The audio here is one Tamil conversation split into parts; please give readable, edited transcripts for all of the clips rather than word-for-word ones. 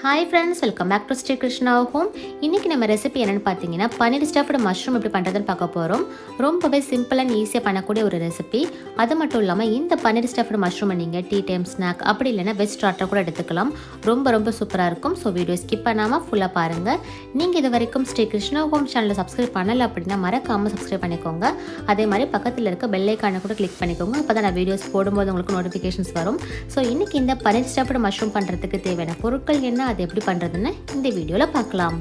Hi friends, welcome back to Sri Krishna home. இன்றைக்கி நம்ம ரெசிபி என்னென்னு பார்த்தீங்கன்னா பன்னீர் ஸ்டஃப்டு மஷ்ரூம் எப்படி பண்ணுறதுன்னு பார்க்க போகிறோம். ரொம்பவே சிம்பிள் அண்ட் ஈஸியாக பண்ணக்கூடிய ஒரு ரெசிபி. அது மட்டும் இல்லாமல் இந்த பன்னீர் ஸ்டஃப்டு மஷ்ரூமை நீங்கள் டீ டைம் ஸ்நாக் அப்படி இல்லைன்னா வெஜ் ஸ்டார்ட்டர் கூட எடுத்துக்கலாம். ரொம்ப சூப்பராக இருக்கும். ஸோ வீடியோ ஸ்கிப் பண்ணாமல் ஃபுல்லாக பாருங்கள். நீங்கள் இது வரைக்கும் ஸ்ரீ கிருஷ்ணா ஹோம் சேனலை சப்ஸ்கிரைப் பண்ணலை அப்படின்னா மறக்காமல் சப்ஸ்கிரைப் பண்ணிக்கோங்க. அதே மாதிரி பக்கத்தில் இருக்க பெல் ஐக்கானை கூட கிளிக் பண்ணிக்கோங்க. அப்போ தான் நான் வீடியோஸ் போடும்போது உங்களுக்கு நோட்டிஃபிகேஷன்ஸ் வரும். ஸோ இன்றைக்கி இந்த பன்னீர் ஸ்டஃப்டு மஷ்ரூம் பண்ணுறதுக்கு தேவையான பொருட்கள் என்ன, அது எப்படி பண்ணுறதுன்னு இந்த வீடியோவில் பார்க்கலாம்.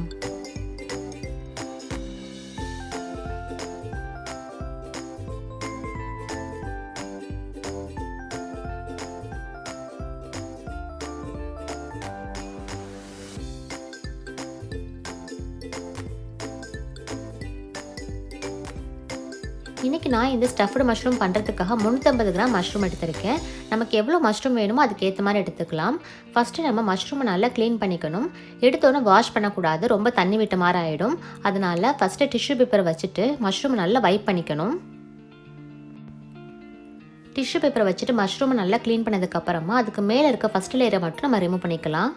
இன்றைக்கி நான் இந்த ஸ்டஃப்டு மஷ்ரூம் பண்ணுறதுக்காக 350 கிராம் மஷ்ரூம் எடுத்திருக்கேன். நமக்கு எவ்வளோ மஷ்ரூம் வேணுமோ அதுக்கு ஏற்ற மாதிரி எடுத்துக்கலாம். ஃபஸ்ட்டு நம்ம மஷ்ரூமை நல்லா க்ளீன் பண்ணிக்கணும். எடுத்தோன்னே வாஷ் பண்ணக்கூடாது, ரொம்ப தண்ணி விட்ட மாதிரி ஆகிடும். அதனால் ஃபஸ்ட்டு டிஷ்யூ பேப்பரை வச்சுட்டு மஷ்ரூமை நல்லா வைப் பண்ணிக்கணும். டிஷ்யூ பேப்பரை வச்சுட்டு மஷ்ரூமை நல்லா க்ளீன் பண்ணதுக்கப்புறமா அதுக்கு மேலே இருக்க ஃபஸ்ட் லேயரை மட்டும் நம்ம ரிமூவ் பண்ணிக்கலாம்.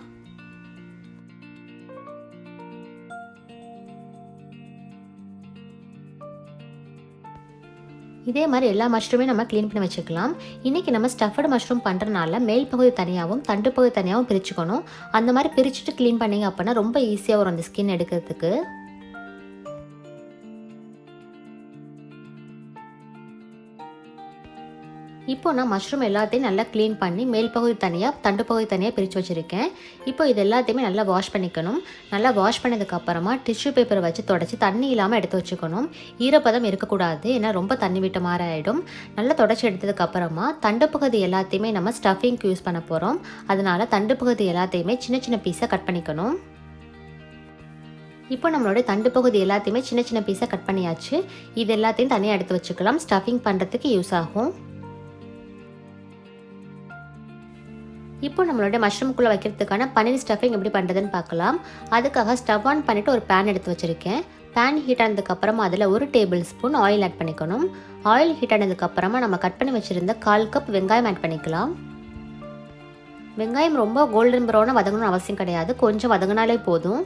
இதே மாதிரி எல்லா மஷ்ரூமே நம்ம க்ளீன் பண்ணி வச்சுக்கலாம். இன்றைக்கி நம்ம ஸ்டஃப்டு மஷ்ரூம் பண்ணுறதுனால மேல் பகுதி தனியாகவும் தண்டு பகுதி தனியாகவும் பிரிச்சுக்கணும். அந்த மாதிரி பிரிச்சுட்டு க்ளீன் பண்ணிங்க அப்படின்னா ரொம்ப ஈஸியாக வரும் அந்த ஸ்கின் எடுக்கிறதுக்கு. இப்போ நான் மஷ்ரூம் எல்லாத்தையும் நல்லா க்ளீன் பண்ணி மேல் பகுதி தனியாக தண்டு பகுதி தனியாக பிரித்து வச்சுருக்கேன். இப்போ இது எல்லாத்தையுமே நல்லா வாஷ் பண்ணிக்கணும். நல்லா வாஷ் பண்ணதுக்கப்புறமா டிஷ்யூ பேப்பரை வச்சு தொடச்சி தண்ணி இல்லாமல் எடுத்து வச்சுக்கணும். ஈரப்பதம் இருக்கக்கூடாது, ஏன்னா ரொம்ப தண்ணி விட்ட மாதிரி ஆகிடும். நல்லா தொடச்சி எடுத்ததுக்கப்புறமா தண்டு பகுதி எல்லாத்தையுமே நம்ம ஸ்டஃபிங்க்கு யூஸ் பண்ண போகிறோம். அதனால் தண்டு பகுதி எல்லாத்தையுமே சின்ன சின்ன பீஸாக கட் பண்ணிக்கணும். இப்போ நம்மளோட தண்டு பகுதி எல்லாத்தையுமே சின்ன சின்ன பீஸாக கட் பண்ணியாச்சு. இது எல்லாத்தையும் தனியாக எடுத்து வச்சுக்கலாம். ஸ்டஃபிங் பண்ணுறதுக்கு யூஸ் ஆகும். இப்போ நம்மளோட மஷ்ரூம்குள்ளே வைக்கிறதுக்கான பன்னீர் ஸ்டஃபிங் எப்படி பண்ணுறதுன்னு பார்க்கலாம். அதுக்காக ஸ்டவ் ஆன் பண்ணிவிட்டு ஒரு பேன் எடுத்து வச்சுருக்கேன். பேன் ஹீட் ஆனதுக்கப்புறமா அதில் 1 டேபிள் ஸ்பூன் ஆயில் ஆட் பண்ணிக்கணும். ஆயில் ஹீட் ஆனதுக்கப்புறமா நம்ம கட் பண்ணி வச்சுருந்த 1/4 கப் வெங்காயம் ஆட் பண்ணிக்கலாம். வெங்காயம் ரொம்ப கோல்டன் ப்ரௌனாக வதங்கணும்னு அவசியம் கிடையாது, கொஞ்சம் வதங்கினாலே போதும்.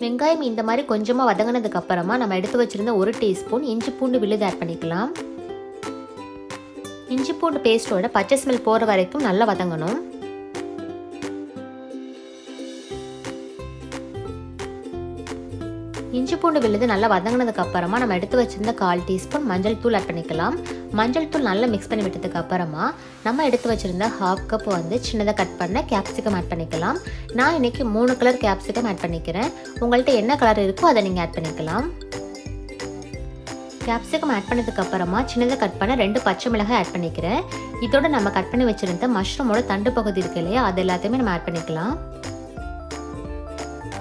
வெங்காயம் இந்த மாதிரி கொஞ்சமாக வதங்கினதுக்கப்புறமா நம்ம எடுத்து வச்சுருந்த 1 டீஸ்பூன் இஞ்சி பூண்டு விழுது ஆட் பண்ணிக்கலாம். இஞ்சி பூண்டு பேஸ்ட்டோட பச்சை ஸ்மெல் போகிற வரைக்கும் நல்லா வதங்கணும். இஞ்சி பூண்டு விழுது நல்லா வதங்கினதுக்கு அப்புறமா நம்ம எடுத்து வச்சிருந்த 1/4 டீஸ்பூன் மஞ்சள் தூள் ஆட் பண்ணிக்கலாம். மஞ்சள் தூள் நல்லா மிக்ஸ் பண்ணி விட்டதுக்கு அப்புறமா நம்ம எடுத்து வச்சிருந்த 1/2 கப் சின்னதாக கட் பண்ண கேப்சிகம் ஆட் பண்ணிக்கலாம். நான் இன்னைக்கு 3 கலர் கேப்சிகம் ஆட் பண்ணிக்கிறேன். உங்கள்கிட்ட என்ன கலர் இருக்கோ அதை நீங்கள் ஆட் பண்ணிக்கலாம். கேப்சிகம் ஆட் பண்ணதுக்கு அப்புறமா சின்னதாக கட் பண்ண 2 பச்சை மிளகாய் ஆட் பண்ணிக்கிறேன். இதோட நம்ம கட் பண்ணி வச்சிருந்த மஷ்ரூமோட தண்டு பகுதி இருக்கு இல்லையா, அது எல்லாத்தையுமே நம்ம ஆட் பண்ணிக்கலாம்.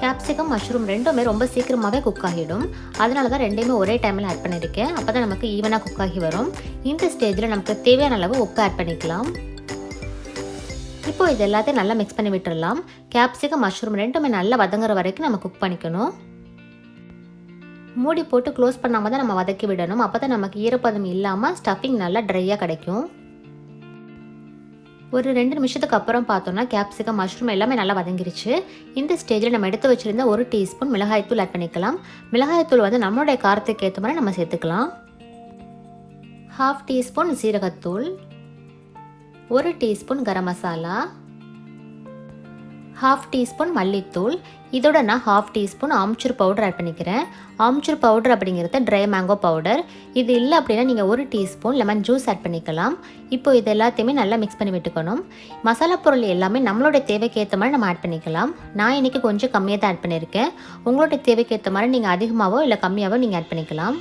கேப்சிகம் மஷ்ரூம் ரெண்டுமே ரொம்ப சீக்கிரமாகவே குக் ஆகிடும். அதனால தான் ரெண்டையுமே ஒரே டைமில் ஆட் பண்ணியிருக்கேன். அப்போ தான் நமக்கு ஈவனாக குக் ஆகி வரும். இந்த ஸ்டேஜில் நமக்கு தேவையான அளவு உப்பு ஆட் பண்ணிக்கலாம். இப்போ இது எல்லாத்தையும் நல்லா மிக்ஸ் பண்ணி விட்டுடலாம். கேப்சிகம் மஷ்ரூம் ரெண்டுமே நல்லா வதங்குற வரைக்கும் நம்ம குக் பண்ணிக்கணும். மூடி போட்டு க்ளோஸ் பண்ணாமல் தான் நம்ம வதக்கி விடணும். அப்போ தான் நமக்கு ஈரப்பதம் இல்லாமல் ஸ்டஃபிங் நல்லா ட்ரையாக கிடைக்கும். ஒரு 2 நிமிஷத்துக்கு அப்புறம் பார்த்தோன்னா கேப்சிகம் மஷ்ரூம் எல்லாமே நல்லா வதங்கிருச்சு. இந்த ஸ்டேஜில் நம்ம எடுத்து வச்சுருந்த 1 டீஸ்பூன் மிளகாய்த்தூள் ஆட் பண்ணிக்கலாம். மிளகாய்த்தூள் வந்து நம்மளுடைய காரத்துக்கு ஏற்ற மாதிரி நம்ம சேர்த்துக்கலாம். 1/2 டீஸ்பூன் சீரகத்தூள், 1 டீஸ்பூன் கரம் மசாலா, 1/2 டீஸ்பூன் மல்லித்தூள். இதோட நான் 1/2 டீஸ்பூன் ஆம்ச்சூர் பவுடர் ஆட் பண்ணிக்கிறேன். ஆம்ச்சூர் பவுடர் அப்படிங்கிறது ட்ரை மேங்கோ பவுடர். இது இல்லை அப்படின்னா நீங்கள் 1 டீஸ்பூன் லெமன் ஜூஸ் ஆட் பண்ணிக்கலாம். இப்போ இது எல்லாத்தையுமே நல்லா மிக்ஸ் பண்ணி விட்டுக்கணும். மசாலா பொருள் எல்லாமே நம்மளோட தேவைக்கு ஏற்ற மாதிரி நம்ம ஆட் பண்ணிக்கலாம். நான் இன்றைக்கி கொஞ்சம் கம்மியாக தான் ஆட் பண்ணியிருக்கேன். உங்களோட தேவைக்கு ஏற்ற மாதிரி நீங்கள் அதிகமாகவோ இல்லை கம்மியாகவோ நீங்கள் ஆட் பண்ணிக்கலாம்.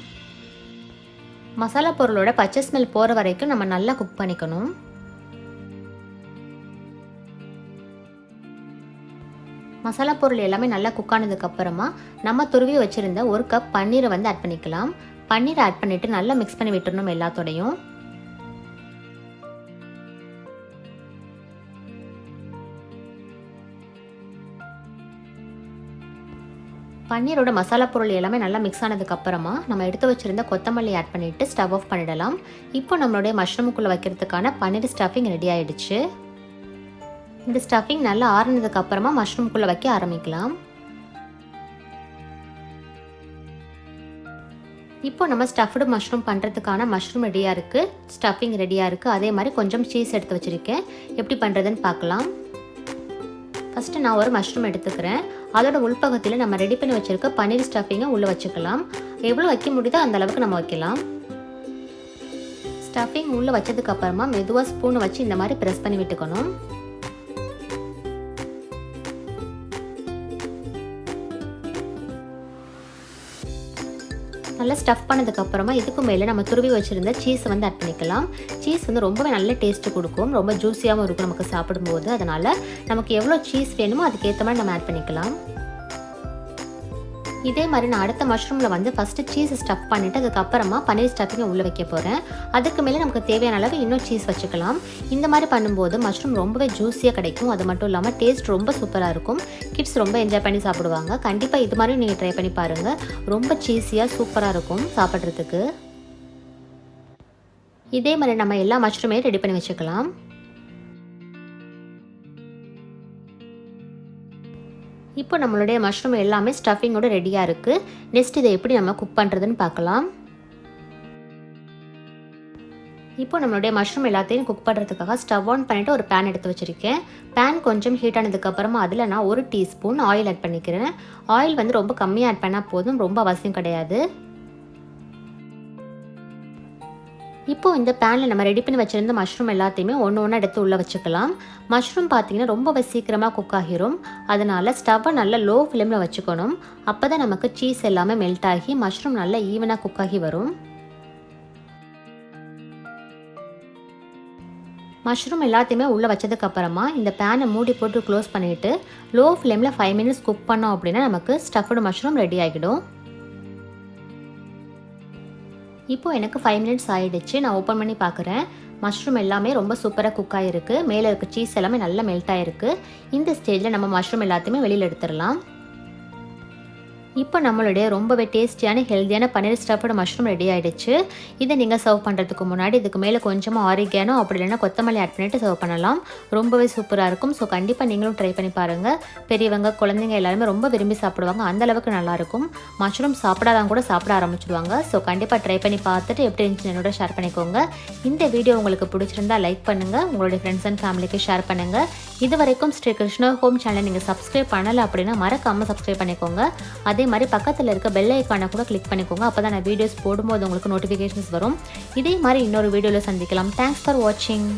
மசாலா பொருளோட பச்சை ஸ்மெல் போகிற வரைக்கும் நம்ம நல்லா குக் பண்ணிக்கணும். மசாலா பொருள் எல்லாமே நல்லா குக் ஆனதுக்கப்புறமா நம்ம துருவி வச்சுருந்த 1 கப் பன்னீரை வந்து ஆட் பண்ணிக்கலாம். பன்னீரை ஆட் பண்ணிவிட்டு நல்லா மிக்ஸ் பண்ணி விட்டுறணும் எல்லாத்தோடையும். பன்னீரோட மசாலா பொருள் எல்லாமே நல்லா மிக்ஸ் ஆனதுக்கப்புறமா நம்ம எடுத்து வச்சுருந்த கொத்தமல்லி ஆட் பண்ணிவிட்டு ஸ்டவ் ஆஃப் பண்ணிடலாம். இப்போ நம்மளுடைய மஷ்ரூமுக்குள்ளே வைக்கிறதுக்கான பன்னீர் ஸ்டஃபிங் ரெடி ஆகிடுச்சு. இந்த ஸ்டஃபிங் நல்லா ஆறுனதுக்கப்புறமா மஷ்ரூமுக்குள்ளே வைக்க ஆரம்பிக்கலாம். இப்போ நம்ம ஸ்டஃப்டு மஷ்ரூம் பண்ணுறதுக்கான மஷ்ரூம் ரெடியாக இருக்குது, ஸ்டஃபிங் ரெடியாக இருக்குது. அதே மாதிரி கொஞ்சம் சீஸ் எடுத்து வச்சுருக்கேன். எப்படி பண்ணுறதுன்னு பார்க்கலாம். ஃபஸ்ட்டு நான் ஒரு மஷ்ரூம் எடுத்துக்கிறேன். அதோட உள்பக்கத்தில் நம்ம ரெடி பண்ணி வச்சுருக்க பன்னீர் ஸ்டஃபிங்கை உள்ளே வச்சுக்கலாம். எவ்வளோ வைக்க முடியுதோ அந்த அளவுக்கு நம்ம வைக்கலாம். ஸ்டஃபிங் உள்ளே வச்சதுக்கப்புறமா மெதுவாக ஸ்பூனை வச்சு இந்த மாதிரி ப்ரெஸ் பண்ணி விட்டுக்கணும். நல்லா ஸ்டஃப் பண்ணதுக்கப்புறமா இதுக்கு மேலே நம்ம துருவி வச்சுருந்த சீஸை வந்து ஆட் பண்ணிக்கலாம். சீஸ் வந்து ரொம்பவே நல்ல டேஸ்ட்டு கொடுக்கும், ரொம்ப ஜூஸியாகவும் இருக்கும் நமக்கு சாப்பிடும்போது. அதனால் நமக்கு எவ்வளோ சீஸ் வேணுமோ அதுக்கேற்ற மாதிரி நம்ம ஆட் பண்ணிக்கலாம். இதே மாதிரி நான் அடுத்த மஷ்ரூமில் வந்து ஃபஸ்ட்டு சீஸ் ஸ்டஃப் பண்ணிவிட்டு அதுக்கப்புறமா பன்னீர் ஸ்டஃபிங்கை உள்ளே வைக்க போகிறேன். அதுக்கு மேலே நமக்கு தேவையான அளவு இன்னும் சீஸ் வச்சுக்கலாம். இந்த மாதிரி பண்ணும்போது மஷ்ரூம் ரொம்பவே ஜூஸியாக கிடைக்கும். அது மட்டும் இல்லாமல் டேஸ்ட் ரொம்ப சூப்பராக இருக்கும். கிட்ஸ் ரொம்ப என்ஜாய் பண்ணி சாப்பிடுவாங்க. கண்டிப்பாக இது மாதிரி நீங்கள் ட்ரை பண்ணி பாருங்கள். ரொம்ப சீஸியாக சூப்பராக இருக்கும் சாப்பிட்றதுக்கு. இதே மாதிரி நம்ம எல்லா மஷ்ரூமே ரெடி பண்ணி வச்சுக்கலாம். இப்போ நம்மளுடைய மஷ்ரூம் எல்லாமே ஸ்டஃபிங்கோட ரெடியாக இருக்குது. நெக்ஸ்ட் இதை எப்படி நம்ம குக் பண்ணுறதுன்னு பார்க்கலாம். இப்போ நம்மளுடைய மஷ்ரூம் எல்லாத்தையும் குக் பண்ணுறதுக்காக ஸ்டவ் ஆன் பண்ணிவிட்டு ஒரு பேன் எடுத்து வச்சுருக்கேன். பேன் கொஞ்சம் ஹீட் ஆனதுக்கப்புறமா அதில் நான் 1 டீஸ்பூன் ஆயில் ஆட் பண்ணிக்கிறேன். ஆயில் வந்து ரொம்ப கம்மியாக ஆட் பண்ணால் போதும், ரொம்ப அவசியம் கிடையாது. இப்போ இந்த பேனில் நம்ம ரெடி பண்ணி வச்சுருந்த மஷ்ரூம் எல்லாத்தையுமே ஒன்று ஒன்றா எடுத்து உள்ளே வச்சுக்கலாம். மஷ்ரூம் பார்த்திங்கன்னா ரொம்பவே சீக்கிரமாக குக் ஆகிரும். அதனால் ஸ்டவ்வை நல்லா லோ ஃப்ளேமில் வச்சுக்கணும். அப்போ தான் நமக்கு சீஸ் எல்லாமே மெல்ட் ஆகி மஷ்ரூம் நல்லா ஈவனாக குக் ஆகி வரும். மஷ்ரூம் எல்லாத்தையுமே உள்ளே வச்சதுக்கப்புறமா இந்த பேனை மூடி போட்டு க்ளோஸ் பண்ணிவிட்டு லோ ஃப்ளேமில் 5 மினிட்ஸ் குக் பண்ணோம் அப்படின்னா நமக்கு ஸ்டஃப்டு மஷ்ரூம் ரெடி ஆகிடும். இப்போ எனக்கு 5 மினிட்ஸ் ஆகிடுச்சு. நான் ஓப்பன் பண்ணி பார்க்குறேன். மஷ்ரூம் எல்லாமே ரொம்ப சூப்பராக குக் ஆகிருக்கு. மேலே இருக்க சீஸ் எல்லாமே நல்லா மெல்ட் ஆகிருக்கு. இந்த ஸ்டேஜில் நம்ம மஷ்ரூம் எல்லாத்தையுமே வெளியில் எடுத்துடலாம். இப்போ நம்மளுடைய ரொம்பவே டேஸ்டியான ஹெல்த்தியான பன்னீர் ஸ்டஃப்டு மஷ்ரூம் ரெடி ஆகிடுச்சு. இதை நீங்கள் சர்வ் பண்ணுறதுக்கு முன்னாடி இதுக்கு மேலே கொஞ்சமாக ஆரிகானோ அப்படி இல்லைன்னா கொத்தமல்லி ஆட் பண்ணிவிட்டு சர்வ் பண்ணலாம். ரொம்பவே சூப்பராக இருக்கும். ஸோ கண்டிப்பாக நீங்களும் ட்ரை பண்ணி பாருங்கள். பெரியவங்க குழந்தைங்க எல்லாருமே ரொம்ப விரும்பி சாப்பிடுவாங்க. அந்தளவுக்கு நல்லாயிருக்கும். மஷ்ரூம் சாப்பிடாதவங்க கூட சாப்பிட ஆரம்பிச்சிடுவாங்க. ஸோ கண்டிப்பாக ட்ரை பண்ணி பார்த்துட்டு எப்படி இருந்துச்சு என்னோட ஷேர் பண்ணிக்கோங்க. இந்த வீடியோ உங்களுக்கு பிடிச்சிருந்தா லைக் பண்ணுங்கள், உங்களுடைய ஃப்ரெண்ட்ஸ் அண்ட் ஃபேமிலிக்கு ஷேர் பண்ணுங்கள். இது வரைக்கும் ஸ்ரீ கிருஷ்ணா ஹோம் சேனலை நீங்கள் சப்ஸ்கிரைப் பண்ணலை அப்படின்னா மறக்காமல் சப்ஸ்கிரைப் பண்ணிக்கோங்க. அதே மாதிரி பக்கத்தில் இருக்க பெல் ஐக்கானை கூட கிளிக் பண்ணிக்கோங்க. அப்போ தான் நான் வீடியோஸ் போடும்போது உங்களுக்கு நோட்டிஃபிகேஷன்ஸ் வரும். இதே மாதிரி இன்னொரு வீடியோவில் சந்திக்கலாம். தேங்க்ஸ் ஃபார் வாட்சிங்.